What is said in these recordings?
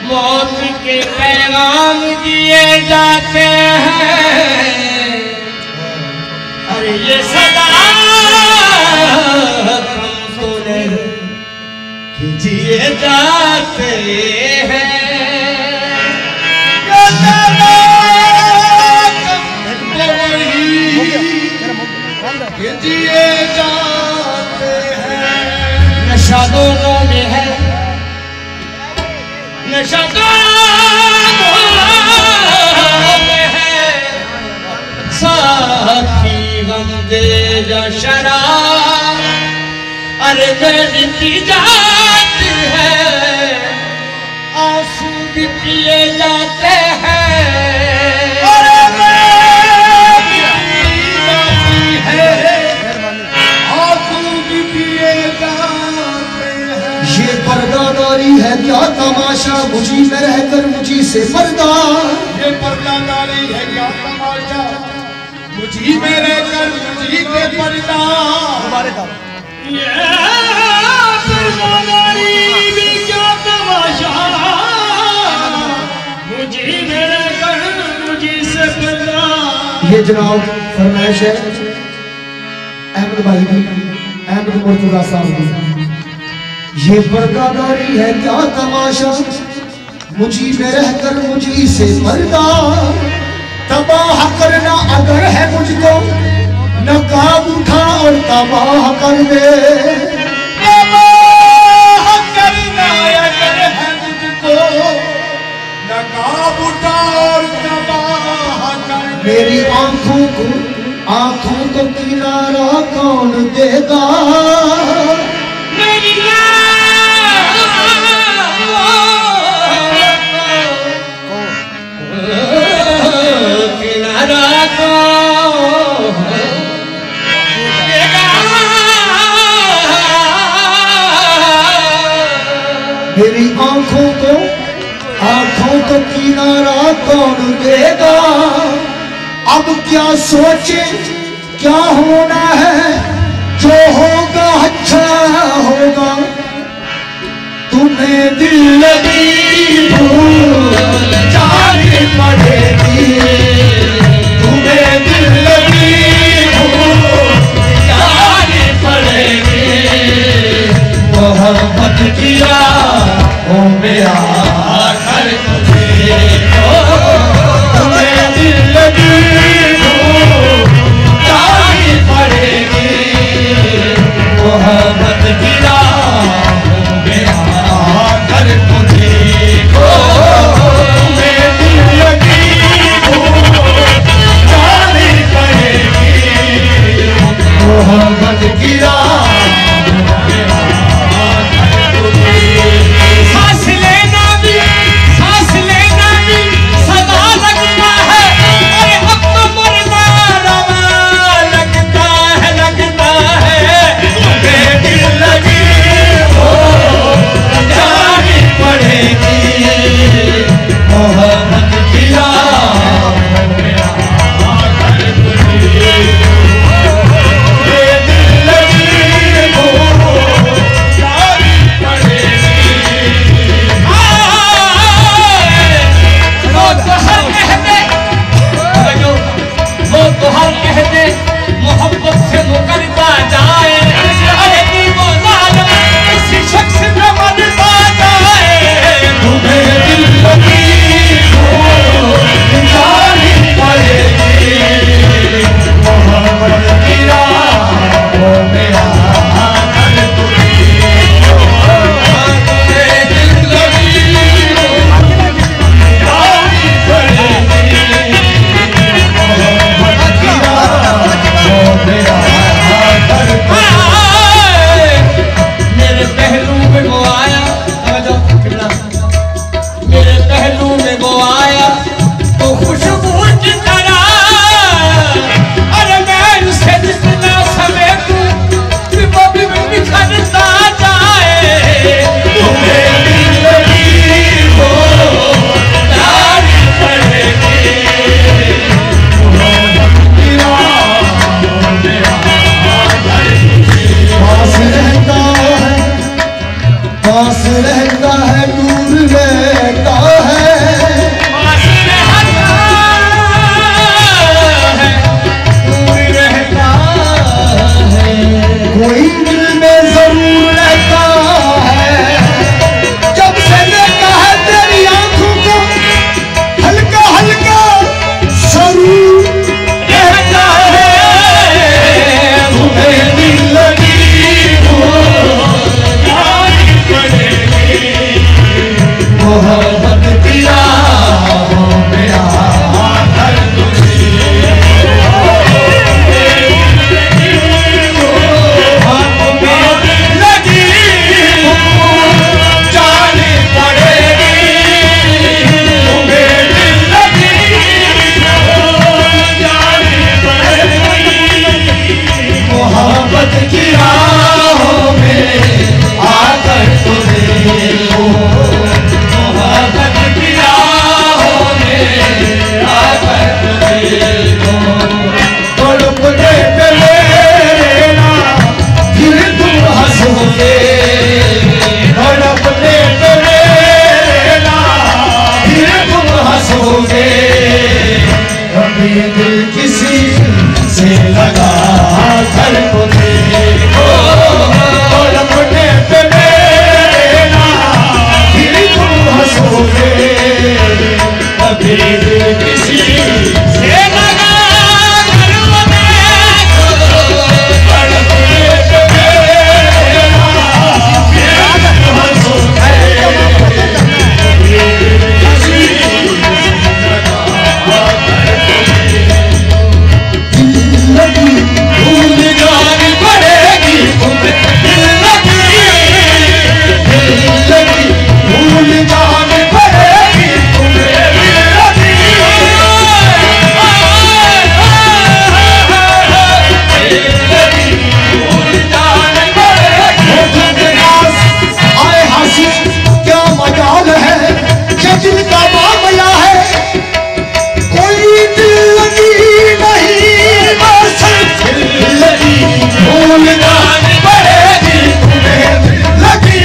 मौत के पैगाम दिए जाते हैं, अरे ये सदा सुने कि जिए जाते हैं। जिए जाते हैं। नशा दोनों में है, नशा दोनों में है, साथी गम दे जा शराब, अरे मेरी पी जाती है, आंसू भी पिए जाते हैं। ये पर्दादारी है क्या तमाशा, मुझी में रहकर मुझी से पर्दा। ये पर्दादारी है क्या तमाशा, मुझी में रहकर मुझी के पर्दा। ये पर्दादारी भी क्या तमाशा, मुझी में रहकर मुझी से पर्दा। ये जनाब फरमाइश है अहमद भाई की, अहमद मुर्तजा साहब की। ये पर्दादारी है क्या तमाशा, मुझी में रहकर मुझी से पर्दा। तबाह करना अगर है मुझको, नकाब उठा और तबाह कर दे। तबाह करना अगर है मुझको, नकाब उठा और तबाह कर दे। मेरी आंखों को किनारा कौन देगा, मेरी किनारा को मेरी आंखों को किनारा कौन देगा। अब क्या सोचे क्या होना है, जो होगा अच्छा होगा। तुम्हें दिल लगी भूल जानी पड़ेगी, तुम्हें दिल लगी भूल जानी पड़ेगी। मोहब्बत की राहों में आकर तुझे, तुम्हें दिल लगी भूल जानी पड़ेगी। मोहब्बत की राहों में आकर तुझे, तुम्हें दिल लगी भूल दिल किसी से लगा कर तो देखो, और अपने पे मेरा फिर तुम हंसोगे। कभी दिल किसी से लगा कर तो देखो, और अपने पे मेरा फिर तुम हंसोगे। भूल जानी पड़ेगी तुम्हें दिल लगी, भूल जानी पड़ेगी तुम्हें दिल लगी, भूल जानी पड़ेगी। आए हंसी क्या मजाल है, ये दिल का मामला है, कोई दिल लगी नहीं बस दिल लगी। भूल जानी पड़ेगी तुम्हें दिल लगी,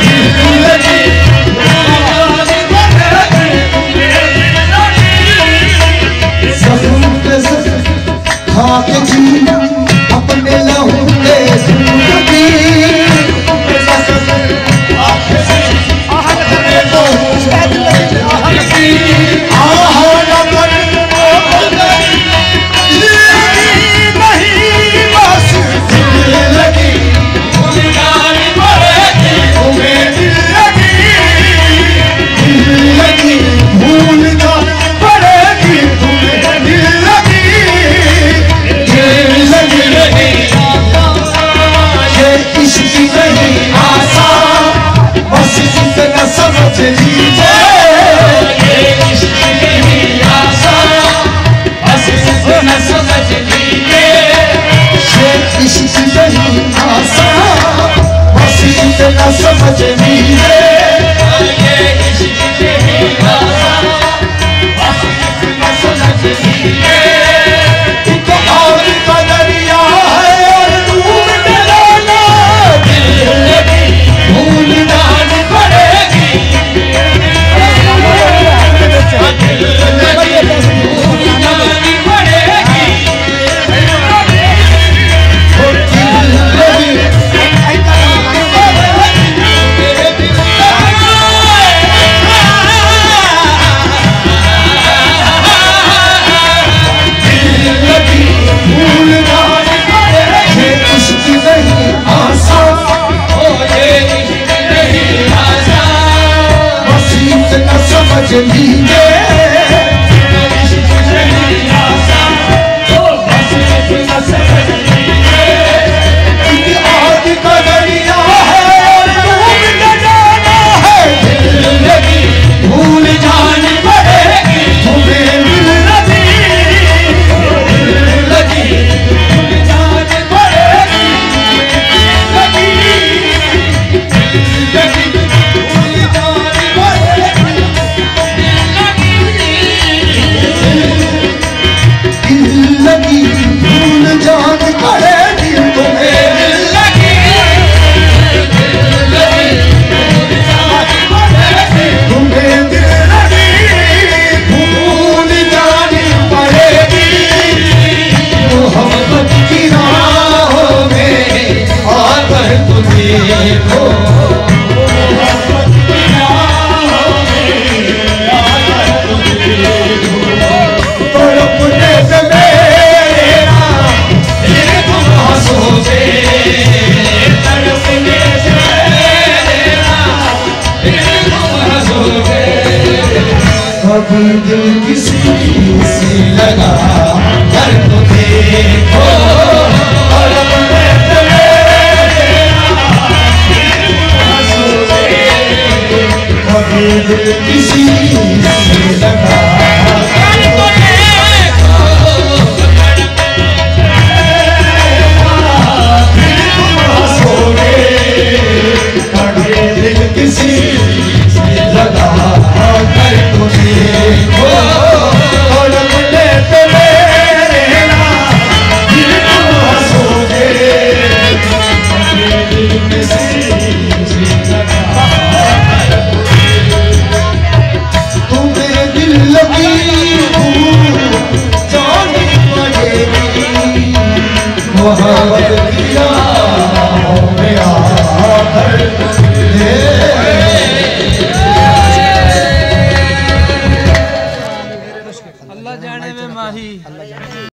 दिल लगी, भूल जानी पड़ेगी तुम्हें दिल लगी। ज़ख्म पे ज़ख्म खा के जीना अपने लहू पे ज़िंदगी, समझ लीजिए ये इश्क नहीं आसान, बस इतना समझ लीजिए ये इश्क नहीं आसान, बस इतना समझ लीजिए ये इश्क नहीं आसान, बस इतना समझ लीजिए। एक आग का दरिया है और डूब जाना, दिल लगी भूल जानी पड़ेगी, समझ लीजिए आग का दरिया है और डूब जाना है, दिल लगी भूल जानी पड़ेगी तुम्हें दिल लगी, दिल लगी भूल जानी पड़ेगी, लगी लगी भूल जानी पड़ेगी, दिल लगी भूल जानी पड़ेगी तुम्हें दिल लगी, दिल लगी भूल जानी पड़ेगी तुम्हें दिल लगी, भूल जानी पड़ेगी। मोहब्बत की राहों में आकर तो देखो, मोहब्बत की राहों में आकर तो देखो, तड़पने से मेरा फिर तुम हंसोगे, तड़पने से मेरा फिर तुम हंसोगे। कभी दिल किसी से लगा कर तो देखो, तड़पने से मेरा फिर तुम हंसोगे, कभी दिल किसी से लगा किसी से लगा कर तो देखो, किया हो गया कर दे